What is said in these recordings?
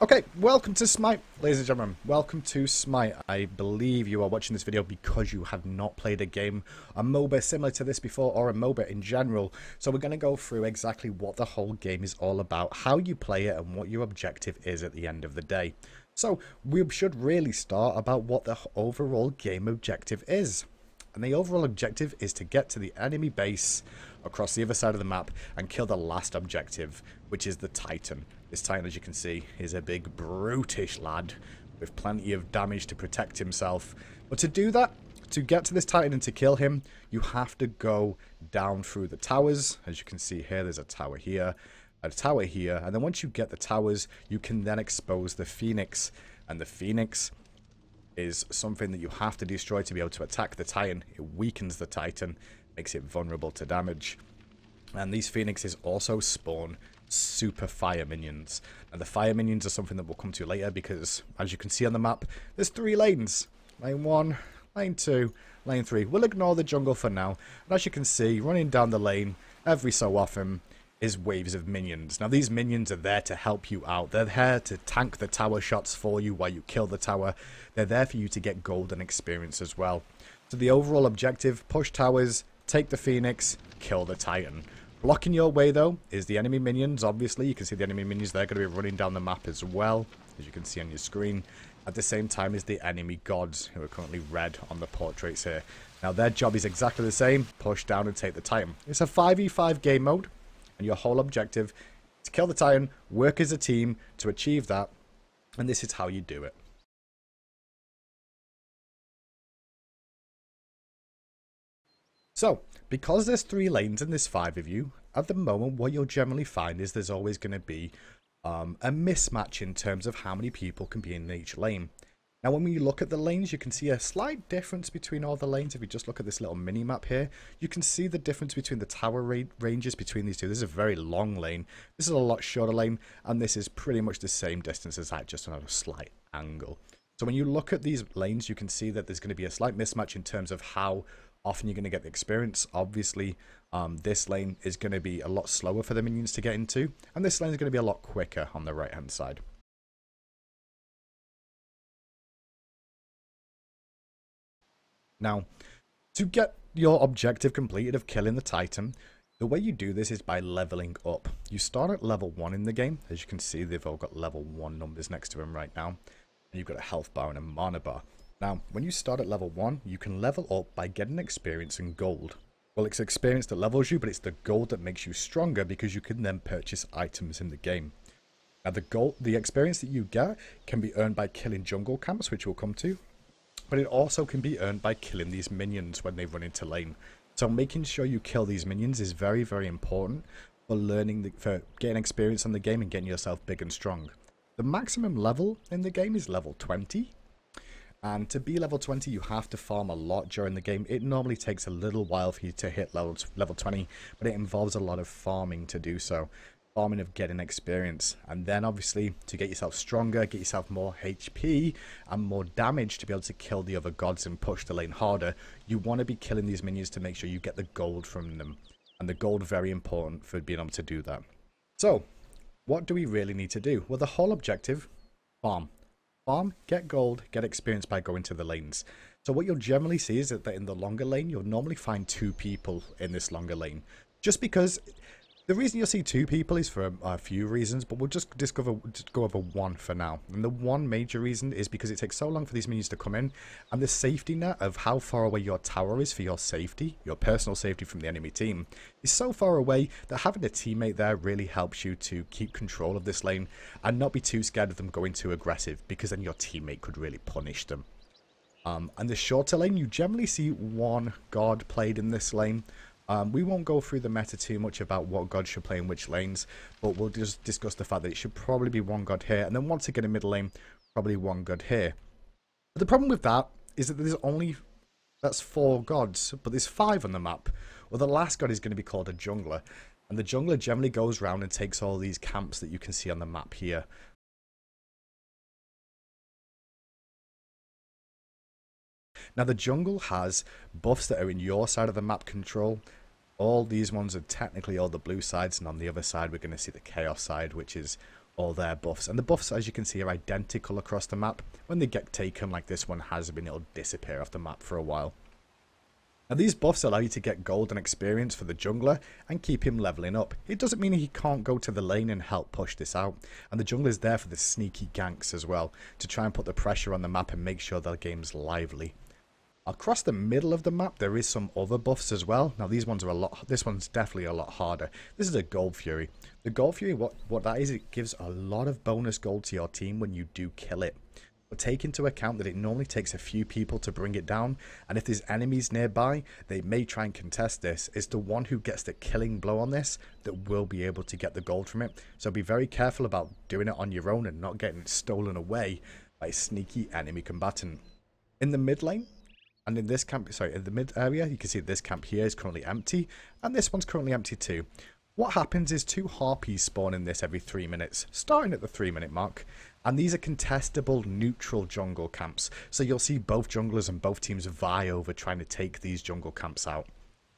Okay, welcome to Smite, ladies and gentlemen. Welcome to Smite. I believe you are watching this video because you have not played a game, a MOBA similar to this before, or a MOBA in general. So we're going to go through exactly what the whole game is all about, how you play it, and what your objective is at the end of the day. So we should really start about what the overall game objective is. And the overall objective is to get to the enemy base across the other side of the map and kill the last objective, which is the Titan. This Titan, as you can see, is a big brutish lad with plenty of damage to protect himself. But to do that, to get to this Titan and to kill him, you have to go down through the towers. As you can see here, there's a tower here, a tower here, and then once you get the towers, you can then expose the Phoenix. And the Phoenix is something that you have to destroy to be able to attack the Titan. It weakens the Titan, makes it vulnerable to damage. And these Phoenixes also spawn super fire minions. And the fire minions are something that we'll come to later because, as you can see on the map, there's 3 lanes. Lane 1, lane 2, lane 3. We'll ignore the jungle for now. And as you can see, running down the lane every so often is waves of minions. Now these minions are there to help you out. They're there to tank the tower shots for you while you kill the tower. They're there for you to get gold and experience as well. So the overall objective, push towers, take the Phoenix, kill the Titan. Blocking your way though is the enemy minions. Obviously you can see the enemy minions, they're going to be running down the map as well, as you can see on your screen. At the same time as the enemy gods, who are currently red on the portraits here. Now their job is exactly the same, push down and take the Titan. It's a 5v5 game mode. And your whole objective is to kill the Titan, work as a team to achieve that, and this is how you do it. So, because there's 3 lanes and there's 5 of you, at the moment what you'll generally find is there's always going to be a mismatch in terms of how many people can be in each lane. Now when we look at the lanes, you can see a slight difference between all the lanes. If you just look at this little mini map here, you can see the difference between the tower ranges between these two. This is a very long lane, this is a lot shorter lane, and this is pretty much the same distance as that, just on a slight angle. So when you look at these lanes, you can see that there's going to be a slight mismatch in terms of how often you're going to get the experience. Obviously, this lane is going to be a lot slower for the minions to get into, and this lane is going to be a lot quicker on the right hand side. Now, to get your objective completed of killing the Titan, the way you do this is by leveling up. You start at level 1 in the game. As you can see, they've all got level 1 numbers next to them right now. And you've got a health bar and a mana bar. Now, when you start at level 1, you can level up by getting experience and gold. Well, it's experience that levels you, but it's the gold that makes you stronger because you can then purchase items in the game. Now, the experience that you get can be earned by killing jungle camps, which we'll come to. But it also can be earned by killing these minions when they run into lane. So making sure you kill these minions is very, very important for for getting experience on the game and getting yourself big and strong. The maximum level in the game is level 20. And to be level 20, you have to farm a lot during the game. It normally takes a little while for you to hit level 20, but it involves a lot of farming to do so. Farming of getting experience, and then obviously to get yourself stronger, get yourself more HP and more damage to be able to kill the other gods and push the lane harder, you want to be killing these minions to make sure you get the gold from them, and the gold very important for being able to do that. So what do we really need to do? Well, the whole objective, farm, get gold, get experience by going to the lanes. So what you'll generally see is that in the longer lane, you'll normally find 2 people in this longer lane, just because the reason you'll see 2 people is for a few reasons, but we'll just go over 1 for now. And the one major reason is because it takes so long for these minions to come in, and the safety net of how far away your tower is for your safety, your personal safety from the enemy team, is so far away that having a teammate there really helps you to keep control of this lane and not be too scared of them going too aggressive, because then your teammate could really punish them. And the shorter lane, you generally see 1 god played in this lane. We won't go through the meta too much about what god should play in which lanes, but we'll just discuss the fact that it should probably be 1 god here, and then once again in middle lane, probably 1 god here. But the problem with that is that that's 4 gods, but there's 5 on the map. Well, the last god is going to be called a jungler, and the jungler generally goes around and takes all these camps that you can see on the map here. Now the jungle has buffs that are in your side of the map control. All these ones are technically all the blue sides, and on the other side we're going to see the chaos side, which is all their buffs. And the buffs, as you can see, are identical across the map. When they get taken, like this one has been, it'll disappear off the map for a while. Now these buffs allow you to get gold and experience for the jungler and keep him leveling up. It doesn't mean he can't go to the lane and help push this out. And the jungler is there for the sneaky ganks as well, to try and put the pressure on the map and make sure the game's lively. Across the middle of the map, there is some other buffs as well. Now, these ones are this one's definitely a lot harder. This is a Gold Fury. The Gold Fury, what that is, it gives a lot of bonus gold to your team when you do kill it. But take into account that it normally takes a few people to bring it down. And if there's enemies nearby, they may try and contest this. It's the one who gets the killing blow on this that will be able to get the gold from it. So be very careful about doing it on your own and not getting it stolen away by a sneaky enemy combatant. In the mid lane, and in this camp, sorry, in the mid area, you can see this camp here is currently empty, and this one's currently empty too. What happens is 2 harpies spawn in this every 3 minutes, starting at the 3-minute mark, and these are contestable neutral jungle camps, so you'll see both junglers and both teams vie over trying to take these jungle camps out.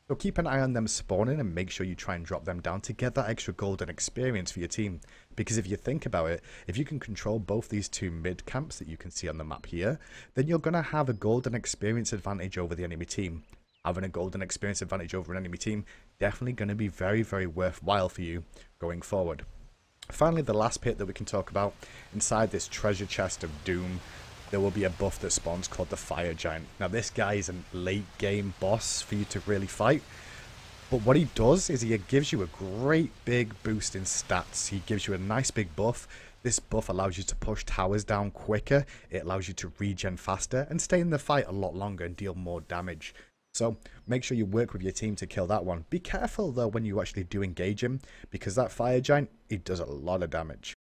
So keep an eye on them spawning and make sure you try and drop them down to get that extra golden experience for your team. Because if you think about it, if you can control both these 2 mid camps that you can see on the map here, then you're going to have a golden experience advantage over the enemy team. Having a golden experience advantage over an enemy team, definitely going to be very, very worthwhile for you going forward. Finally, the last pit that we can talk about, inside this treasure chest of doom, there will be a buff that spawns called the Fire Giant. Now this guy is a late game boss for you to really fight. But what he does is he gives you a great big boost in stats. He gives you a nice big buff. This buff allows you to push towers down quicker. It allows you to regen faster and stay in the fight a lot longer and deal more damage. So make sure you work with your team to kill that one. Be careful though when you actually do engage him, because that Fire Giant, he does a lot of damage.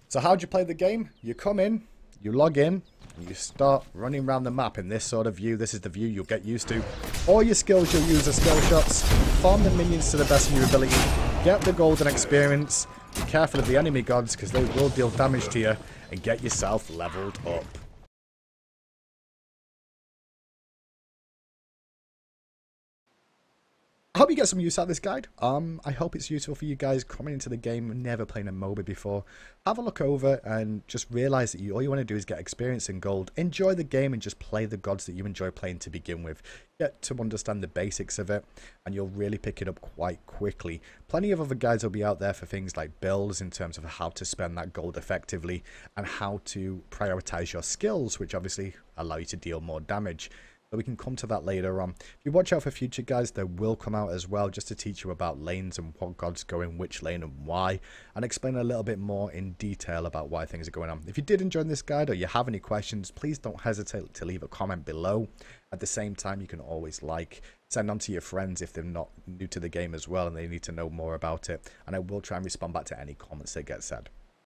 So how do you play the game? You come in, you log in, and you start running around the map in this sort of view. This is the view you'll get used to. All your skills you'll use are skill shots. Farm the minions to the best of your ability. Get the golden experience. Be careful of the enemy gods because they will deal damage to you. And get yourself leveled up. I hope you get some use out of this guide. I hope it's useful for you guys coming into the game and never playing a MOBA before. Have a look over and just realize that all you want to do is get experience in gold. Enjoy the game and just play the gods that you enjoy playing to begin with. Get to understand the basics of it and you'll really pick it up quite quickly. Plenty of other guides will be out there for things like builds in terms of how to spend that gold effectively and how to prioritize your skills, which obviously allow you to deal more damage. So we can come to that later on. If you watch out for future guides, they will come out as well, just to teach you about lanes and what gods go in which lane and why, and explain a little bit more in detail about why things are going on. If you did enjoy this guide or you have any questions, please don't hesitate to leave a comment below. At the same time, you can always send on to your friends if they're not new to the game as well and they need to know more about it, and I will try and respond back to any comments that get said.